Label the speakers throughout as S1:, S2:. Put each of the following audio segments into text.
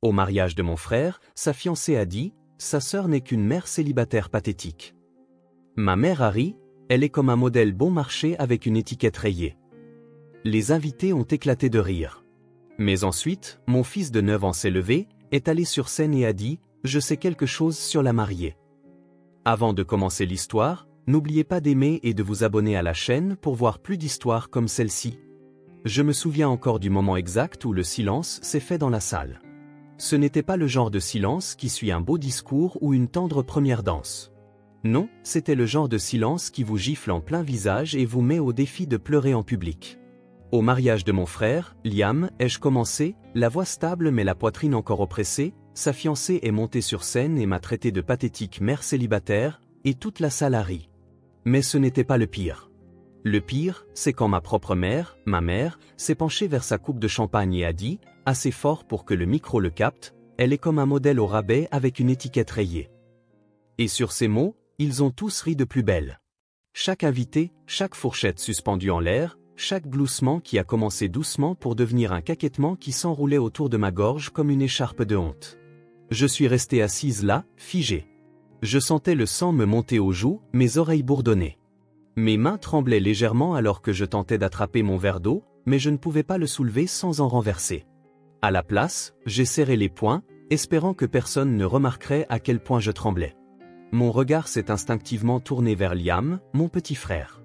S1: Au mariage de mon frère, sa fiancée a dit, sa sœur n'est qu'une mère célibataire pathétique. Ma mère a ri, elle est comme un modèle bon marché avec une étiquette rayée. Les invités ont éclaté de rire. Mais ensuite, mon fils de 9 ans s'est levé, est allé sur scène et a dit, je sais quelque chose sur la mariée. Avant de commencer l'histoire, n'oubliez pas d'aimer et de vous abonner à la chaîne pour voir plus d'histoires comme celle-ci. Je me souviens encore du moment exact où le silence s'est fait dans la salle. Ce n'était pas le genre de silence qui suit un beau discours ou une tendre première danse. Non, c'était le genre de silence qui vous gifle en plein visage et vous met au défi de pleurer en public. Au mariage de mon frère, Liam, ai-je commencé, la voix stable mais la poitrine encore oppressée, sa fiancée est montée sur scène et m'a traité de pathétique mère célibataire, et toute la salle a ri. Mais ce n'était pas le pire. Le pire, c'est quand ma propre mère, ma mère, s'est penchée vers sa coupe de champagne et a dit, assez fort pour que le micro le capte, elle est comme un modèle au rabais avec une étiquette rayée. Et sur ces mots, ils ont tous ri de plus belle. Chaque invité, chaque fourchette suspendue en l'air, chaque gloussement qui a commencé doucement pour devenir un caquettement qui s'enroulait autour de ma gorge comme une écharpe de honte. Je suis restée assise là, figée. Je sentais le sang me monter aux joues, mes oreilles bourdonnaient. Mes mains tremblaient légèrement alors que je tentais d'attraper mon verre d'eau, mais je ne pouvais pas le soulever sans en renverser. À la place, j'ai serré les poings, espérant que personne ne remarquerait à quel point je tremblais. Mon regard s'est instinctivement tourné vers Liam, mon petit frère.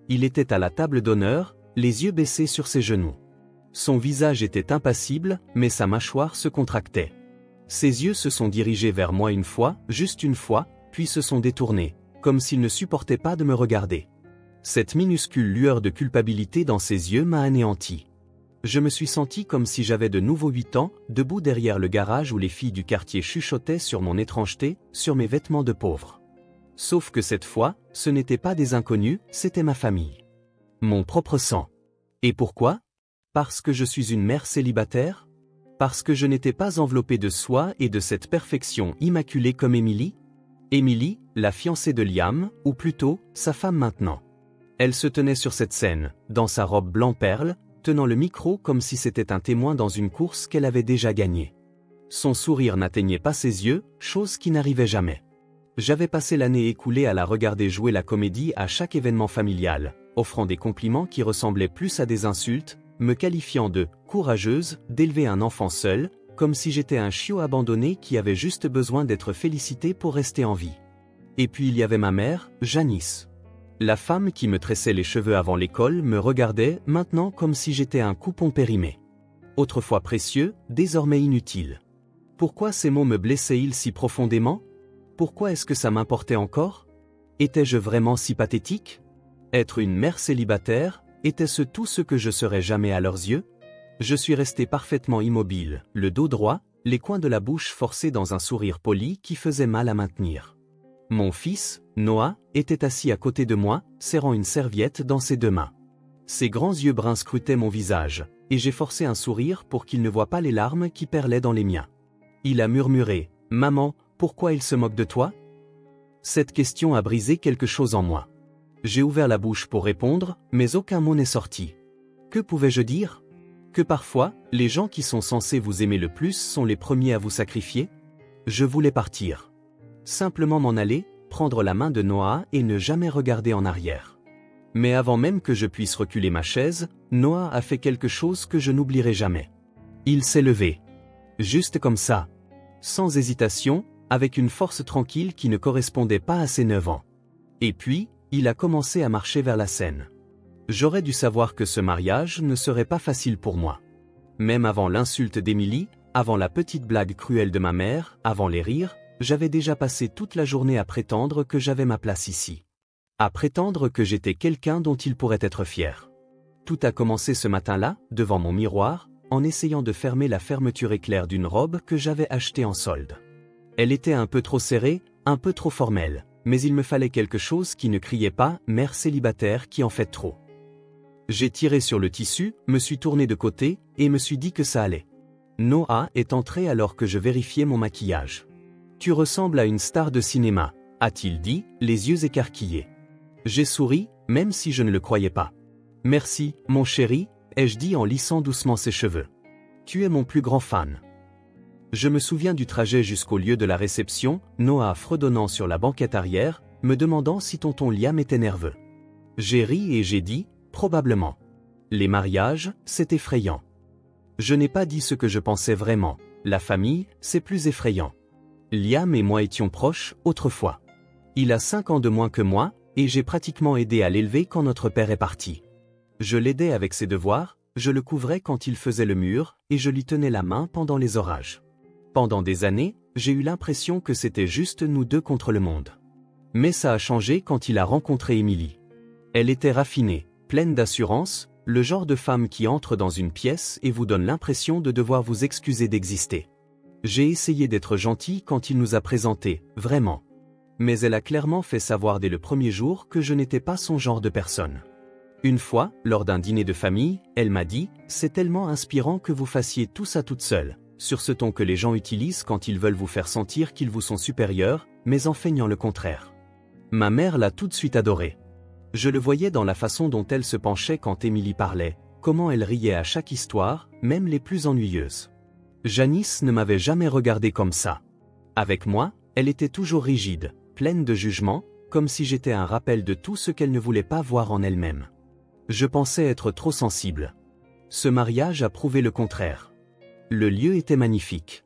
S1: Il était à la table d'honneur, les yeux baissés sur ses genoux. Son visage était impassible, mais sa mâchoire se contractait. Ses yeux se sont dirigés vers moi une fois, juste une fois, puis se sont détournés, comme s'il ne supportait pas de me regarder. Cette minuscule lueur de culpabilité dans ses yeux m'a anéanti. Je me suis senti comme si j'avais de nouveau 8 ans, debout derrière le garage où les filles du quartier chuchotaient sur mon étrangeté, sur mes vêtements de pauvre. Sauf que cette fois, ce n'était pas des inconnus, c'était ma famille. Mon propre sang. Et pourquoi? Parce que je suis une mère célibataire? Parce que je n'étais pas enveloppée de soie et de cette perfection immaculée comme Émilie? Émilie, la fiancée de Liam, ou plutôt, sa femme maintenant. Elle se tenait sur cette scène, dans sa robe blanc-perle, tenant le micro comme si c'était un témoin dans une course qu'elle avait déjà gagnée. Son sourire n'atteignait pas ses yeux, chose qui n'arrivait jamais. J'avais passé l'année écoulée à la regarder jouer la comédie à chaque événement familial, offrant des compliments qui ressemblaient plus à des insultes, me qualifiant de « courageuse » d'élever un enfant seul, comme si j'étais un chiot abandonné qui avait juste besoin d'être félicité pour rester en vie. Et puis il y avait ma mère, Janice. La femme qui me tressait les cheveux avant l'école me regardait maintenant comme si j'étais un coupon périmé. Autrefois précieux, désormais inutile. Pourquoi ces mots me blessaient-ils si profondément? Pourquoi est-ce que ça m'importait encore? Étais-je vraiment si pathétique? Être une mère célibataire, était-ce tout ce que je serais jamais à leurs yeux? Je suis resté parfaitement immobile, le dos droit, les coins de la bouche forcés dans un sourire poli qui faisait mal à maintenir. Mon fils, Noah, était assis à côté de moi, serrant une serviette dans ses 2 mains. Ses grands yeux bruns scrutaient mon visage, et j'ai forcé un sourire pour qu'il ne voie pas les larmes qui perlaient dans les miens. Il a murmuré, « Maman, pourquoi il se moque de toi ?» Cette question a brisé quelque chose en moi. J'ai ouvert la bouche pour répondre, mais aucun mot n'est sorti. Que pouvais-je dire? Que parfois, les gens qui sont censés vous aimer le plus sont les premiers à vous sacrifier? Je voulais partir. Simplement m'en aller, prendre la main de Noah et ne jamais regarder en arrière. Mais avant même que je puisse reculer ma chaise, Noah a fait quelque chose que je n'oublierai jamais. Il s'est levé. Juste comme ça. Sans hésitation, avec une force tranquille qui ne correspondait pas à ses 9 ans. Et puis, il a commencé à marcher vers la scène. J'aurais dû savoir que ce mariage ne serait pas facile pour moi. Même avant l'insulte d'Émilie, avant la petite blague cruelle de ma mère, avant les rires, j'avais déjà passé toute la journée à prétendre que j'avais ma place ici. À prétendre que j'étais quelqu'un dont il pourrait être fier. Tout a commencé ce matin-là, devant mon miroir, en essayant de fermer la fermeture éclair d'une robe que j'avais achetée en solde. Elle était un peu trop serrée, un peu trop formelle, mais il me fallait quelque chose qui ne criait pas « mère célibataire qui en fait trop ». J'ai tiré sur le tissu, me suis tourné de côté, et me suis dit que ça allait. Noah est entré alors que je vérifiais mon maquillage. « Tu ressembles à une star de cinéma », a-t-il dit, les yeux écarquillés. J'ai souri, même si je ne le croyais pas. « Merci, mon chéri », ai-je dit en lissant doucement ses cheveux. « Tu es mon plus grand fan. » Je me souviens du trajet jusqu'au lieu de la réception, Noah fredonnant sur la banquette arrière, me demandant si tonton Liam était nerveux. J'ai ri et j'ai dit, probablement. Les mariages, c'est effrayant. Je n'ai pas dit ce que je pensais vraiment. La famille, c'est plus effrayant. Liam et moi étions proches, autrefois. Il a 5 ans de moins que moi, et j'ai pratiquement aidé à l'élever quand notre père est parti. Je l'aidais avec ses devoirs, je le couvrais quand il faisait le mur, et je lui tenais la main pendant les orages. Pendant des années, j'ai eu l'impression que c'était juste nous deux contre le monde. Mais ça a changé quand il a rencontré Emily. Elle était raffinée, pleine d'assurance, le genre de femme qui entre dans une pièce et vous donne l'impression de devoir vous excuser d'exister. J'ai essayé d'être gentil quand il nous a présentés, vraiment. Mais elle a clairement fait savoir dès le premier jour que je n'étais pas son genre de personne. Une fois, lors d'un dîner de famille, elle m'a dit « C'est tellement inspirant que vous fassiez tout ça toute seule », sur ce ton que les gens utilisent quand ils veulent vous faire sentir qu'ils vous sont supérieurs, mais en feignant le contraire. Ma mère l'a tout de suite adoré. Je le voyais dans la façon dont elle se penchait quand Émilie parlait, comment elle riait à chaque histoire, même les plus ennuyeuses. Janice ne m'avait jamais regardé comme ça. Avec moi, elle était toujours rigide, pleine de jugement, comme si j'étais un rappel de tout ce qu'elle ne voulait pas voir en elle-même. Je pensais être trop sensible. Ce mariage a prouvé le contraire. Le lieu était magnifique.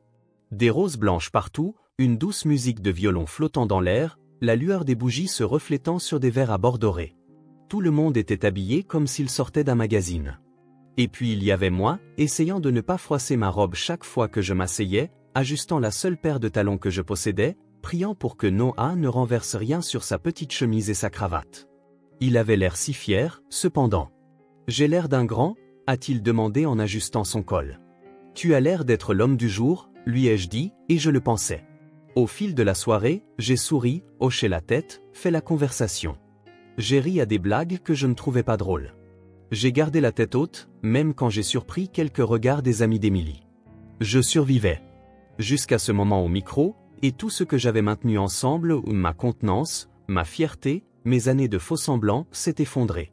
S1: Des roses blanches partout, une douce musique de violon flottant dans l'air, la lueur des bougies se reflétant sur des verres à bord dorés. Tout le monde était habillé comme s'il sortait d'un magazine. Et puis il y avait moi, essayant de ne pas froisser ma robe chaque fois que je m'asseyais, ajustant la seule paire de talons que je possédais, priant pour que Noah ne renverse rien sur sa petite chemise et sa cravate. Il avait l'air si fier, cependant. « J'ai l'air d'un grand ?» a-t-il demandé en ajustant son col. « Tu as l'air d'être l'homme du jour », lui ai-je dit, et je le pensais. Au fil de la soirée, j'ai souri, hoché la tête, fait la conversation. J'ai ri à des blagues que je ne trouvais pas drôles. J'ai gardé la tête haute, même quand j'ai surpris quelques regards des amis d'Émilie. Je survivais. Jusqu'à ce moment au micro, et tout ce que j'avais maintenu ensemble, ma contenance, ma fierté, mes années de faux-semblants, s'est effondré.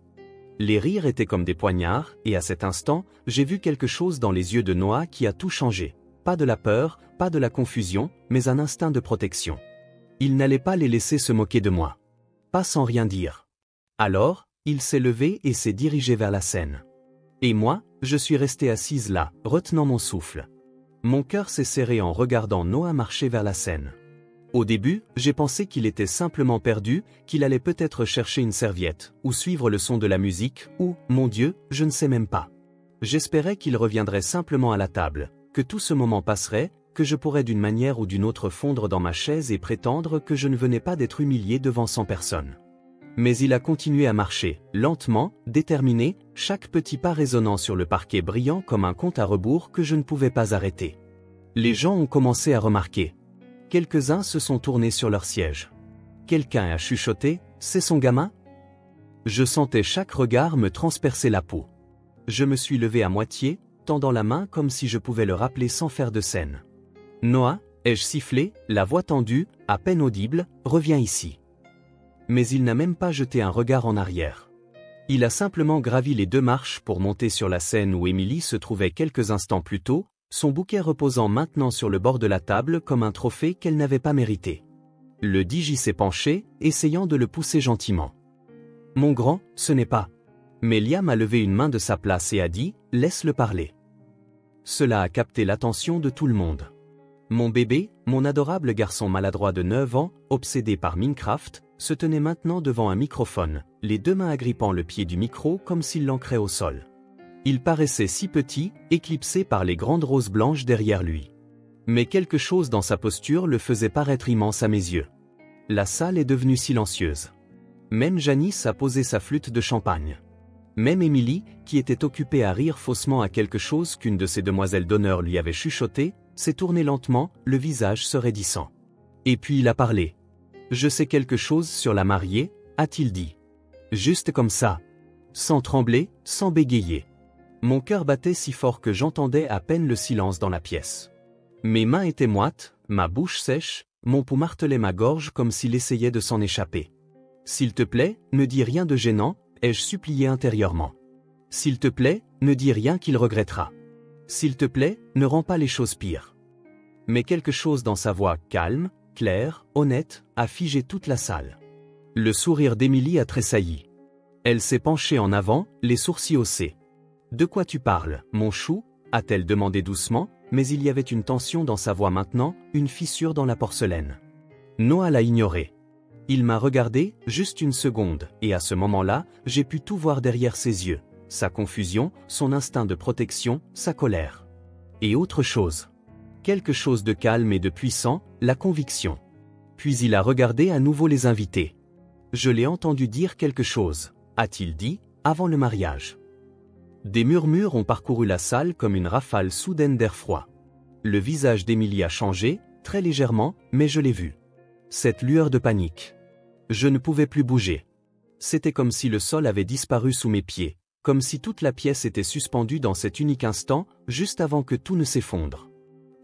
S1: Les rires étaient comme des poignards, et à cet instant, j'ai vu quelque chose dans les yeux de Noah qui a tout changé. Pas de la peur, pas de la confusion, mais un instinct de protection. Il n'allait pas les laisser se moquer de moi. Pas sans rien dire. Alors, il s'est levé et s'est dirigé vers la scène. Et moi, je suis restée assise là, retenant mon souffle. Mon cœur s'est serré en regardant Noah marcher vers la scène. Au début, j'ai pensé qu'il était simplement perdu, qu'il allait peut-être chercher une serviette, ou suivre le son de la musique, ou, mon Dieu, je ne sais même pas. J'espérais qu'il reviendrait simplement à la table, que tout ce moment passerait, que je pourrais d'une manière ou d'une autre fondre dans ma chaise et prétendre que je ne venais pas d'être humilié devant 100 personnes. Mais il a continué à marcher, lentement, déterminé, chaque petit pas résonnant sur le parquet brillant comme un compte à rebours que je ne pouvais pas arrêter. Les gens ont commencé à remarquer. Quelques-uns se sont tournés sur leur siège. Quelqu'un a chuchoté, « C'est son gamin ?» Je sentais chaque regard me transpercer la peau. Je me suis levé à moitié, tendant la main comme si je pouvais le rappeler sans faire de scène. « Noah » ai-je sifflé, la voix tendue, à peine audible, « reviens ici. » Mais il n'a même pas jeté un regard en arrière. Il a simplement gravi les 2 marches pour monter sur la scène où Émilie se trouvait quelques instants plus tôt, son bouquet reposant maintenant sur le bord de la table comme un trophée qu'elle n'avait pas mérité. Le DJ s'est penché, essayant de le pousser gentiment. « Mon grand, ce n'est pas. » Mais Liam a levé une main de sa place et a dit « Laisse-le parler. » Cela a capté l'attention de tout le monde. Mon bébé, mon adorable garçon maladroit de 9 ans, obsédé par Minecraft, se tenait maintenant devant un microphone, les 2 mains agrippant le pied du micro comme s'il l'ancrait au sol. Il paraissait si petit, éclipsé par les grandes roses blanches derrière lui. Mais quelque chose dans sa posture le faisait paraître immense à mes yeux. La salle est devenue silencieuse. Même Janice a posé sa flûte de champagne. Même Émilie, qui était occupée à rire faussement à quelque chose qu'une de ses demoiselles d'honneur lui avait chuchoté, s'est tournée lentement, le visage se raidissant. Et puis il a parlé. « Je sais quelque chose sur la mariée » a-t-il dit. Juste comme ça. Sans trembler, sans bégayer. Mon cœur battait si fort que j'entendais à peine le silence dans la pièce. Mes mains étaient moites, ma bouche sèche, mon pouls martelait ma gorge comme s'il essayait de s'en échapper. « S'il te plaît, ne dis rien de gênant » ai-je supplié intérieurement. « S'il te plaît, ne dis rien qu'il regrettera. S'il te plaît, ne rends pas les choses pires. » mais quelque chose dans sa voix calme, claire, honnête, a figé toute la salle. Le sourire d'Émilie a tressailli. Elle s'est penchée en avant, les sourcils haussés. « De quoi tu parles, mon chou ?» a-t-elle demandé doucement, mais il y avait une tension dans sa voix maintenant, une fissure dans la porcelaine. Noah l'a ignoré. Il m'a regardé, juste une seconde, et à ce moment-là, j'ai pu tout voir derrière ses yeux, sa confusion, son instinct de protection, sa colère. Et autre chose. Quelque chose de calme et de puissant, la conviction. Puis il a regardé à nouveau les invités. « Je l'ai entendu dire quelque chose », a-t-il dit, avant le mariage. Des murmures ont parcouru la salle comme une rafale soudaine d'air froid. Le visage d'Émilie a changé, très légèrement, mais je l'ai vu. Cette lueur de panique. Je ne pouvais plus bouger. C'était comme si le sol avait disparu sous mes pieds, comme si toute la pièce était suspendue dans cet unique instant, juste avant que tout ne s'effondre.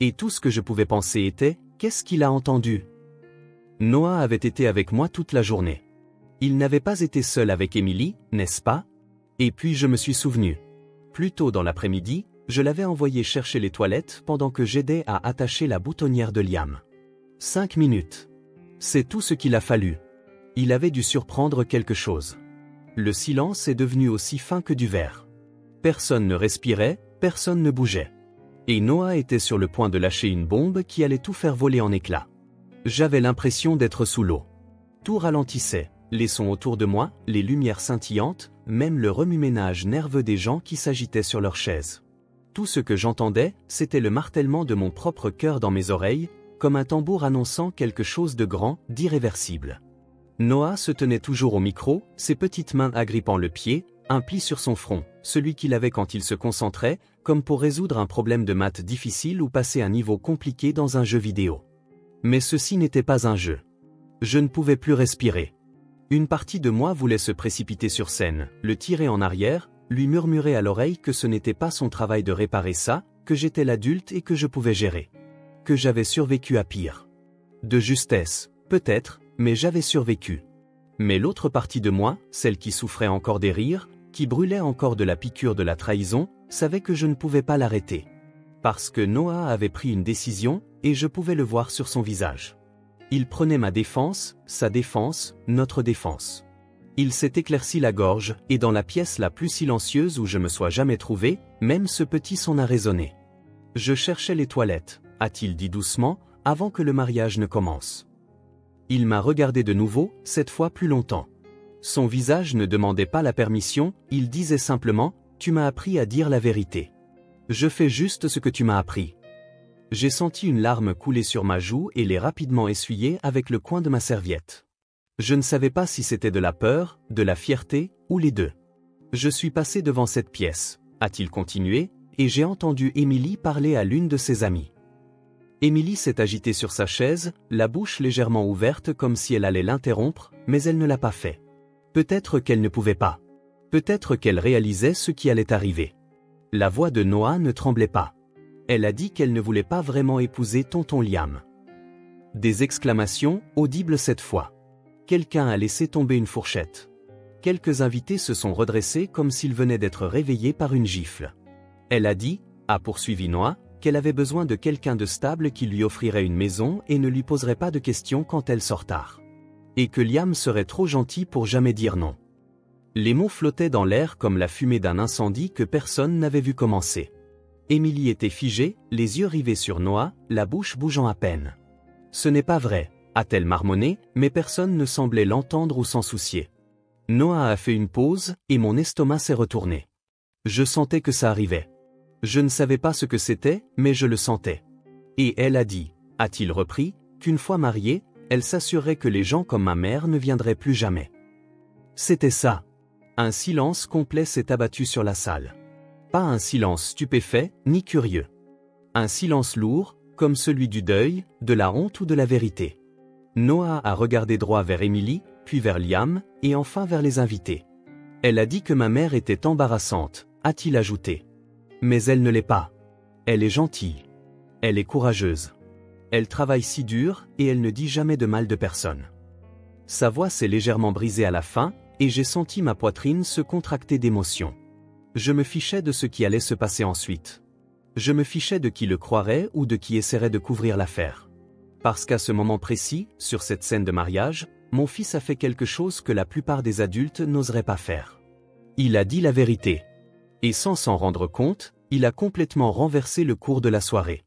S1: Et tout ce que je pouvais penser était, qu'est-ce qu'il a entendu? Noah avait été avec moi toute la journée. Il n'avait pas été seul avec Émilie, n'est-ce pas? Et puis je me suis souvenu. Plus tôt dans l'après-midi, je l'avais envoyé chercher les toilettes pendant que j'aidais à attacher la boutonnière de Liam. 5 minutes. C'est tout ce qu'il a fallu. Il avait dû surprendre quelque chose. Le silence est devenu aussi fin que du verre. Personne ne respirait, personne ne bougeait. Et Noah était sur le point de lâcher une bombe qui allait tout faire voler en éclats. J'avais l'impression d'être sous l'eau. Tout ralentissait, les sons autour de moi, les lumières scintillantes, même le remue-ménage nerveux des gens qui s'agitaient sur leurs chaises. Tout ce que j'entendais, c'était le martèlement de mon propre cœur dans mes oreilles, comme un tambour annonçant quelque chose de grand, d'irréversible. Noah se tenait toujours au micro, ses petites mains agrippant le pied, un pli sur son front, celui qu'il avait quand il se concentrait, comme pour résoudre un problème de maths difficile ou passer un niveau compliqué dans un jeu vidéo. Mais ceci n'était pas un jeu. Je ne pouvais plus respirer. Une partie de moi voulait se précipiter sur scène, le tirer en arrière, lui murmurer à l'oreille que ce n'était pas son travail de réparer ça, que j'étais l'adulte et que je pouvais gérer. Que j'avais survécu à pire. De justesse, peut-être, mais j'avais survécu. Mais l'autre partie de moi, celle qui souffrait encore des rires, qui brûlait encore de la piqûre de la trahison, savait que je ne pouvais pas l'arrêter. Parce que Noah avait pris une décision, et je pouvais le voir sur son visage. Il prenait ma défense, sa défense, notre défense. Il s'est éclairci la gorge, et dans la pièce la plus silencieuse où je me sois jamais trouvé, même ce petit son a résonné. Je cherchais les toilettes, a-t-il dit doucement, avant que le mariage ne commence. Il m'a regardé de nouveau, cette fois plus longtemps. Son visage ne demandait pas la permission, il disait simplement, « Tu m'as appris à dire la vérité. Je fais juste ce que tu m'as appris. » J'ai senti une larme couler sur ma joue et l'ai rapidement essuyée avec le coin de ma serviette. Je ne savais pas si c'était de la peur, de la fierté, ou les deux. Je suis passé devant cette pièce, a-t-il continué, et j'ai entendu Émilie parler à l'une de ses amies. Émilie s'est agitée sur sa chaise, la bouche légèrement ouverte comme si elle allait l'interrompre, mais elle ne l'a pas fait. Peut-être qu'elle ne pouvait pas. Peut-être qu'elle réalisait ce qui allait arriver. La voix de Noah ne tremblait pas. Elle a dit qu'elle ne voulait pas vraiment épouser tonton Liam. Des exclamations, audibles cette fois. Quelqu'un a laissé tomber une fourchette. Quelques invités se sont redressés comme s'ils venaient d'être réveillés par une gifle. Elle a dit, a poursuivi Noah, qu'elle avait besoin de quelqu'un de stable qui lui offrirait une maison et ne lui poserait pas de questions quand elle sort tard. Et que Liam serait trop gentil pour jamais dire non. Les mots flottaient dans l'air comme la fumée d'un incendie que personne n'avait vu commencer. Émilie était figée, les yeux rivés sur Noah, la bouche bougeant à peine. « Ce n'est pas vrai », a-t-elle marmonné, mais personne ne semblait l'entendre ou s'en soucier. Noah a fait une pause, et mon estomac s'est retourné. Je sentais que ça arrivait. Je ne savais pas ce que c'était, mais je le sentais. Et elle a dit, a-t-il repris, qu'une fois mariée, elle s'assurerait que les gens comme ma mère ne viendraient plus jamais. C'était ça. Un silence complet s'est abattu sur la salle. Pas un silence stupéfait, ni curieux. Un silence lourd, comme celui du deuil, de la honte ou de la vérité. Noah a regardé droit vers Émilie, puis vers Liam, et enfin vers les invités. Elle a dit que ma mère était embarrassante, a-t-il ajouté. Mais elle ne l'est pas. Elle est gentille. Elle est courageuse. Elle travaille si dur, et elle ne dit jamais de mal de personne. Sa voix s'est légèrement brisée à la fin, et j'ai senti ma poitrine se contracter d'émotion. Je me fichais de ce qui allait se passer ensuite. Je me fichais de qui le croirait ou de qui essaierait de couvrir l'affaire. Parce qu'à ce moment précis, sur cette scène de mariage, mon fils a fait quelque chose que la plupart des adultes n'oseraient pas faire. Il a dit la vérité. Et sans s'en rendre compte, il a complètement renversé le cours de la soirée.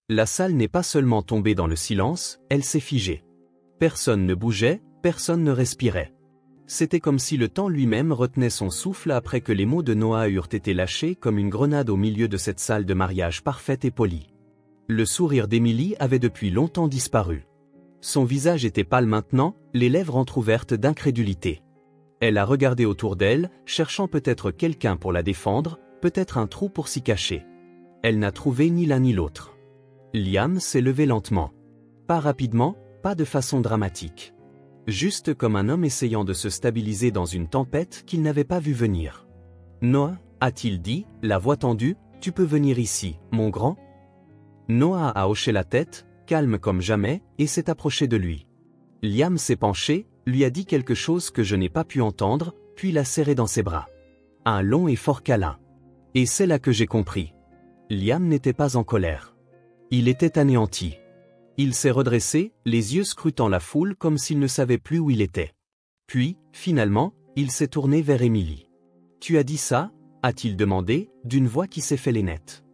S1: La salle n'est pas seulement tombée dans le silence, elle s'est figée. Personne ne bougeait, personne ne respirait. C'était comme si le temps lui-même retenait son souffle après que les mots de Noah eurent été lâchés comme une grenade au milieu de cette salle de mariage parfaite et polie. Le sourire d'Émilie avait depuis longtemps disparu. Son visage était pâle maintenant, les lèvres entr'ouvertes d'incrédulité. Elle a regardé autour d'elle, cherchant peut-être quelqu'un pour la défendre, peut-être un trou pour s'y cacher. Elle n'a trouvé ni l'un ni l'autre. Liam s'est levé lentement. Pas rapidement, pas de façon dramatique. Juste comme un homme essayant de se stabiliser dans une tempête qu'il n'avait pas vue venir. « Noah, a-t-il dit, la voix tendue, tu peux venir ici, mon grand ?» Noah a hoché la tête, calme comme jamais, et s'est approché de lui. Liam s'est penché, lui a dit quelque chose que je n'ai pas pu entendre, puis l'a serré dans ses bras. Un long et fort câlin. Et c'est là que j'ai compris. Liam n'était pas en colère. Il était anéanti. Il s'est redressé, les yeux scrutant la foule comme s'il ne savait plus où il était. Puis, finalement, il s'est tourné vers Émilie. « Tu as dit ça ?» a-t-il demandé, d'une voix qui s'est fait les nettes.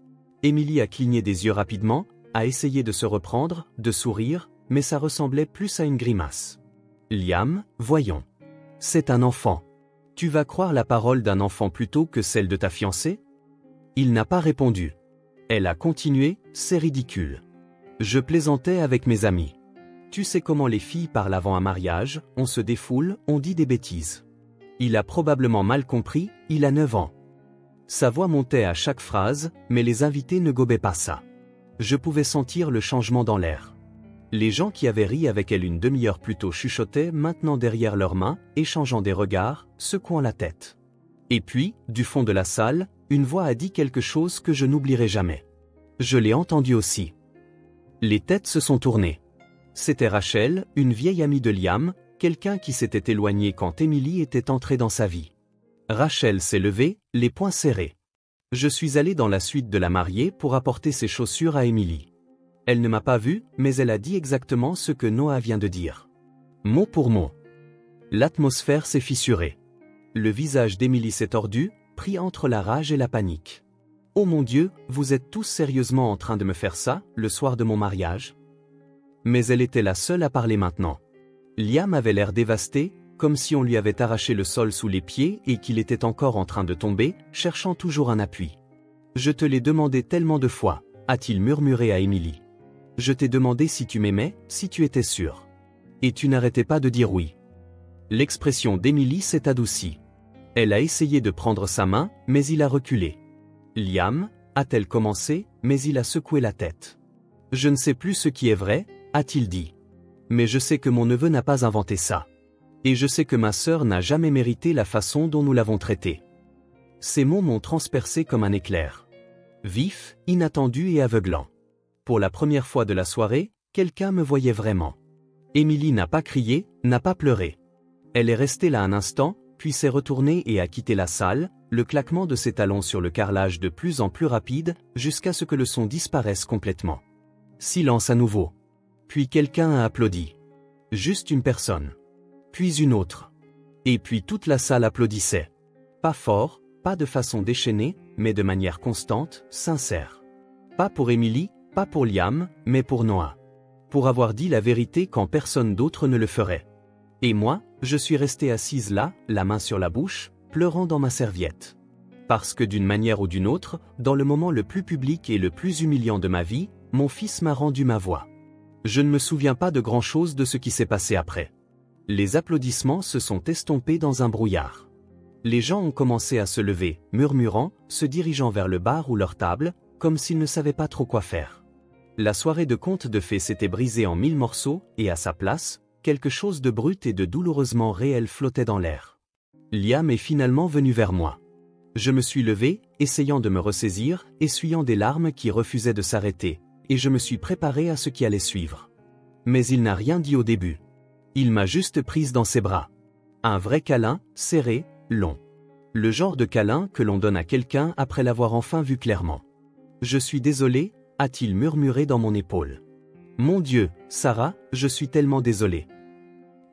S1: Émilie a cligné des yeux rapidement, a essayé de se reprendre, de sourire, mais ça ressemblait plus à une grimace. « Liam, voyons. C'est un enfant. Tu vas croire la parole d'un enfant plutôt que celle de ta fiancée ?» Il n'a pas répondu. Elle a continué, « C'est ridicule. Je plaisantais avec mes amis. Tu sais comment les filles parlent avant un mariage, on se défoule, on dit des bêtises. » Il a probablement mal compris, il a 9 ans. Sa voix montait à chaque phrase, mais les invités ne gobaient pas ça. Je pouvais sentir le changement dans l'air. Les gens qui avaient ri avec elle une demi-heure plus tôt chuchotaient maintenant derrière leurs mains, échangeant des regards, secouant la tête. Et puis, du fond de la salle, une voix a dit quelque chose que je n'oublierai jamais. Je l'ai entendu aussi. Les têtes se sont tournées. C'était Rachel, une vieille amie de Liam, quelqu'un qui s'était éloigné quand Émilie était entrée dans sa vie. Rachel s'est levée, les poings serrés. Je suis allé dans la suite de la mariée pour apporter ses chaussures à Émilie. Elle ne m'a pas vu, mais elle a dit exactement ce que Noah vient de dire. Mot pour mot. L'atmosphère s'est fissurée. Le visage d'Émilie s'est tordu, pris entre la rage et la panique. « Oh mon Dieu, vous êtes tous sérieusement en train de me faire ça, le soir de mon mariage ?» Mais elle était la seule à parler maintenant. Liam avait l'air dévasté, comme si on lui avait arraché le sol sous les pieds et qu'il était encore en train de tomber, cherchant toujours un appui. « Je te l'ai demandé tellement de fois, » a-t-il murmuré à Émilie. « Je t'ai demandé si tu m'aimais, si tu étais sûre. Et tu n'arrêtais pas de dire oui. » L'expression d'Émilie s'est adoucie. Elle a essayé de prendre sa main, mais il a reculé. « Liam » a-t-elle commencé, mais il a secoué la tête. « Je ne sais plus ce qui est vrai » a-t-il dit. « Mais je sais que mon neveu n'a pas inventé ça. Et je sais que ma sœur n'a jamais mérité la façon dont nous l'avons traitée. » Ces mots m'ont transpercé comme un éclair. Vif, inattendu et aveuglant. Pour la première fois de la soirée, quelqu'un me voyait vraiment. Émilie n'a pas crié, n'a pas pleuré. Elle est restée là un instant, puis s'est retournée et a quitté la salle, le claquement de ses talons sur le carrelage de plus en plus rapide, jusqu'à ce que le son disparaisse complètement. Silence à nouveau. Puis quelqu'un a applaudi. Juste une personne. Puis une autre. Et puis toute la salle applaudissait. Pas fort, pas de façon déchaînée, mais de manière constante, sincère. Pas pour Émilie, pas pour Liam, mais pour Noah. Pour avoir dit la vérité quand personne d'autre ne le ferait. Et moi, je suis restée assise là, la main sur la bouche, pleurant dans ma serviette. Parce que d'une manière ou d'une autre, dans le moment le plus public et le plus humiliant de ma vie, mon fils m'a rendu ma voix. Je ne me souviens pas de grand-chose de ce qui s'est passé après. Les applaudissements se sont estompés dans un brouillard. Les gens ont commencé à se lever, murmurant, se dirigeant vers le bar ou leur table, comme s'ils ne savaient pas trop quoi faire. La soirée de contes de fées s'était brisée en 1000 morceaux, et à sa place, quelque chose de brut et de douloureusement réel flottait dans l'air. Liam est finalement venu vers moi. Je me suis levé, essayant de me ressaisir, essuyant des larmes qui refusaient de s'arrêter, et je me suis préparé à ce qui allait suivre. Mais il n'a rien dit au début. Il m'a juste prise dans ses bras. Un vrai câlin, serré, long. Le genre de câlin que l'on donne à quelqu'un après l'avoir enfin vu clairement. Je suis désolé, a-t-il murmuré dans mon épaule. Mon Dieu, Sarah, je suis tellement désolé.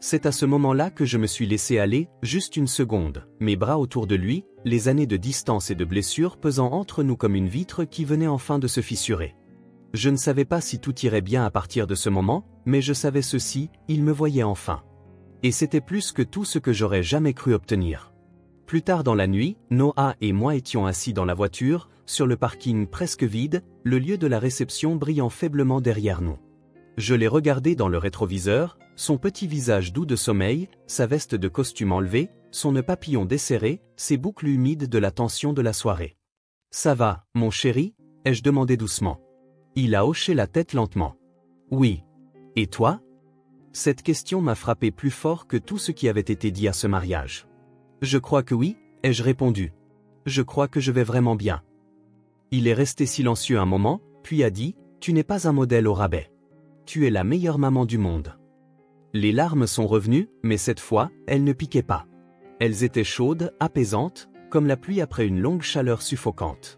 S1: C'est à ce moment-là que je me suis laissé aller, juste une seconde, mes bras autour de lui, les années de distance et de blessures pesant entre nous comme une vitre qui venait enfin de se fissurer. Je ne savais pas si tout irait bien à partir de ce moment, mais je savais ceci, il me voyait enfin. Et c'était plus que tout ce que j'aurais jamais cru obtenir. Plus tard dans la nuit, Noah et moi étions assis dans la voiture, sur le parking presque vide, le lieu de la réception brillant faiblement derrière nous. Je l'ai regardé dans le rétroviseur, son petit visage doux de sommeil, sa veste de costume enlevée, son nœud papillon desserré, ses boucles humides de la tension de la soirée. « Ça va, mon chéri ?» ai-je demandé doucement. Il a hoché la tête lentement. « Oui. Et toi ?» Cette question m'a frappé plus fort que tout ce qui avait été dit à ce mariage. « Je crois que oui, » ai-je répondu. « Je crois que je vais vraiment bien. » Il est resté silencieux un moment, puis a dit « Tu n'es pas un modèle au rabais. Tu es la meilleure maman du monde. » Les larmes sont revenues, mais cette fois, elles ne piquaient pas. Elles étaient chaudes, apaisantes, comme la pluie après une longue chaleur suffocante.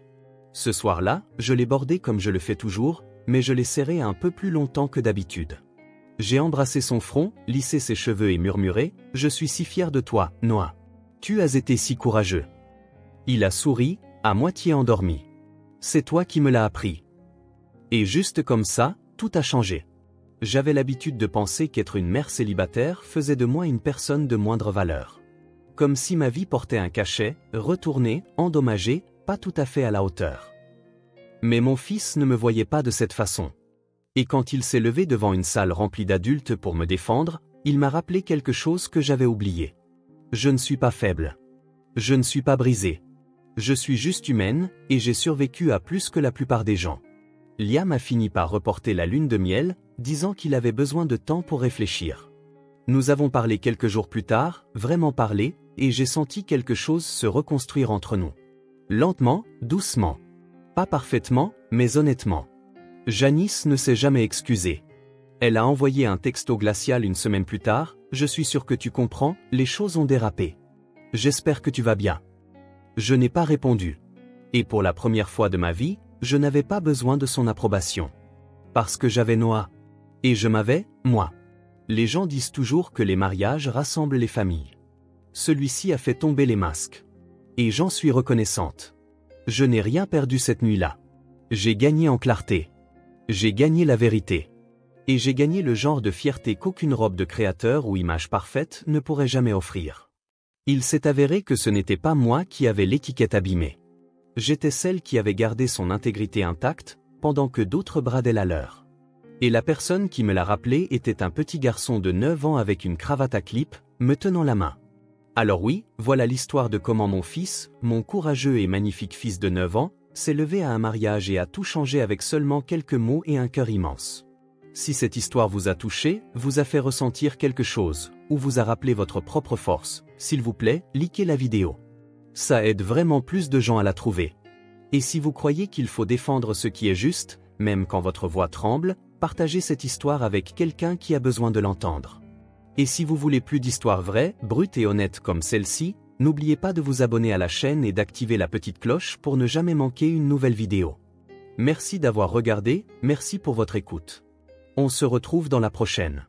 S1: Ce soir-là, je l'ai bordé comme je le fais toujours, mais je l'ai serré un peu plus longtemps que d'habitude. J'ai embrassé son front, lissé ses cheveux et murmuré « Je suis si fier de toi, Noah. Tu as été si courageux. » Il a souri, à moitié endormi. « C'est toi qui me l'as appris. » Et juste comme ça, tout a changé. J'avais l'habitude de penser qu'être une mère célibataire faisait de moi une personne de moindre valeur. Comme si ma vie portait un cachet, retourné, endommagé, pas tout à fait à la hauteur. Mais mon fils ne me voyait pas de cette façon. Et quand il s'est levé devant une salle remplie d'adultes pour me défendre, il m'a rappelé quelque chose que j'avais oublié. Je ne suis pas faible. Je ne suis pas brisée. Je suis juste humaine, et j'ai survécu à plus que la plupart des gens. Liam a fini par reporter la lune de miel, disant qu'il avait besoin de temps pour réfléchir. Nous avons parlé quelques jours plus tard, vraiment parlé, et j'ai senti quelque chose se reconstruire entre nous. Lentement, doucement. Pas parfaitement, mais honnêtement. Janice ne s'est jamais excusée. Elle a envoyé un texto glacial une semaine plus tard, « Je suis sûr que tu comprends, les choses ont dérapé. J'espère que tu vas bien. » Je n'ai pas répondu. Et pour la première fois de ma vie, je n'avais pas besoin de son approbation. Parce que j'avais Noah. Et je m'avais, moi. Les gens disent toujours que les mariages rassemblent les familles. Celui-ci a fait tomber les masques. Et j'en suis reconnaissante. Je n'ai rien perdu cette nuit-là. J'ai gagné en clarté. J'ai gagné la vérité. Et j'ai gagné le genre de fierté qu'aucune robe de créateur ou image parfaite ne pourrait jamais offrir. Il s'est avéré que ce n'était pas moi qui avais l'étiquette abîmée. J'étais celle qui avait gardé son intégrité intacte, pendant que d'autres bradaient la leur. Et la personne qui me l'a rappelé était un petit garçon de 9 ans avec une cravate à clip, me tenant la main. Alors oui, voilà l'histoire de comment mon fils, mon courageux et magnifique fils de 9 ans, s'est levé à un mariage et a tout changé avec seulement quelques mots et un cœur immense. Si cette histoire vous a touché, vous a fait ressentir quelque chose, ou vous a rappelé votre propre force, s'il vous plaît, likez la vidéo. Ça aide vraiment plus de gens à la trouver. Et si vous croyez qu'il faut défendre ce qui est juste, même quand votre voix tremble, partagez cette histoire avec quelqu'un qui a besoin de l'entendre. Et si vous voulez plus d'histoires vraies, brutes et honnêtes comme celle-ci, n'oubliez pas de vous abonner à la chaîne et d'activer la petite cloche pour ne jamais manquer une nouvelle vidéo. Merci d'avoir regardé, merci pour votre écoute. On se retrouve dans la prochaine.